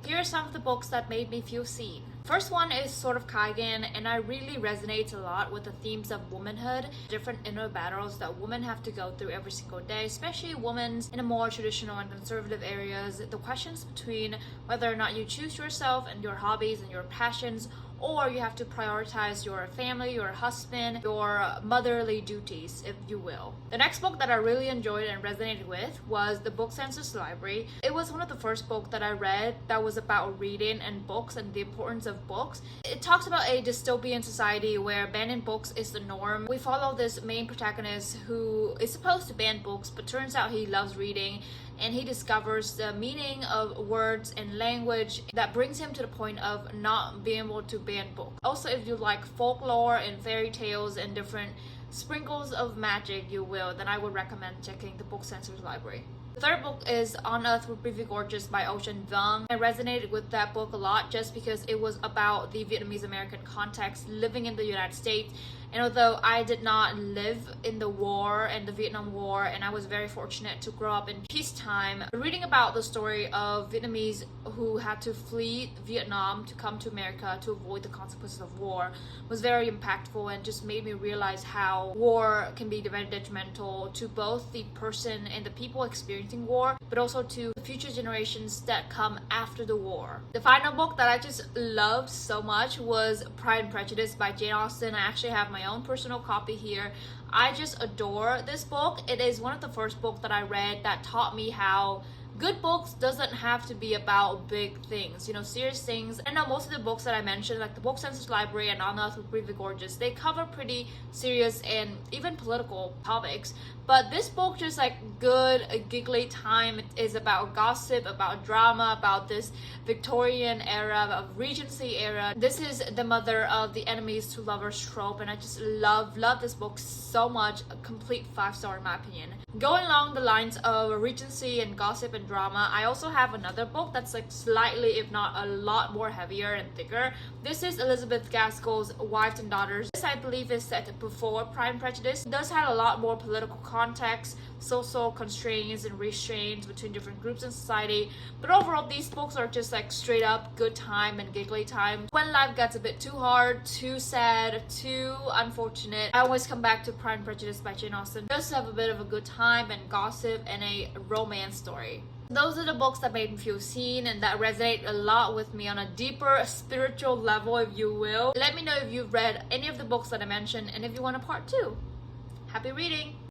Here are some of the books that made me feel seen. First one is Sword of Kaigen, and I really resonate a lot with the themes of womanhood, different inner battles that women have to go through every single day, especially women in a more traditional and conservative areas. The questions between whether or not you choose yourself and your hobbies and your passions, or you have to prioritize your family, your husband, your motherly duties, if you will. The next book that I really enjoyed and resonated with was The Book Senses Library. It was one of the first books that I read that was about reading and books and the importance of books. It talks about a dystopian society where banning books is the norm. We follow this main protagonist who is supposed to ban books, but turns out he loves reading, and he discovers the meaning of words and language that brings him to the point of not being able to ban books. Also, if you like folklore and fairy tales and different sprinkles of magic, you will, then I would recommend checking the Book Senses Library. The third book is On Earth Would Be Gorgeous by Ocean Vuong. I resonated with that book a lot just because it was about the Vietnamese American context living in the United States. And although I did not live in the war and the Vietnam War, and I was very fortunate to grow up in peacetime, reading about the story of Vietnamese who had to flee Vietnam to come to America to avoid the consequences of war was very impactful and just made me realize how war can be very detrimental to both the person and the people experiencing war, but also to future generations that come after the war. The final book that I just loved so much was Pride and Prejudice by Jane Austen. I actually have my own personal copy here. I just adore this book. It is one of the first books that I read that taught me how good books doesn't have to be about big things, serious things. I know most of the books that I mentioned, like the Book Senses Library and On Earth Would Be Gorgeous, they cover pretty serious and even political topics. But this book just good, giggly time. It is about gossip, about drama, about this Victorian era, of Regency era. This is the mother of the enemies to lovers trope, and I just love this book so much. A complete 5-star in my opinion. Going along the lines of Regency and gossip and drama, I also have another book that's slightly, if not a lot more heavier and thicker. This is Elizabeth Gaskell's Wives and Daughters. This, I believe, is set before Pride and Prejudice. It does have a lot more political context, social constraints and restraints between different groups in society. But overall, these books are just straight up good time and giggly time. When life gets a bit too hard, too sad, too unfortunate, I always come back to Pride and Prejudice by Jane Austen just to have a bit of a good time and gossip and a romance story. Those are the books that made me feel seen and that resonate a lot with me on a deeper spiritual level, if you will. Let me know if you've read any of the books that I mentioned and if you want a part 2. Happy reading!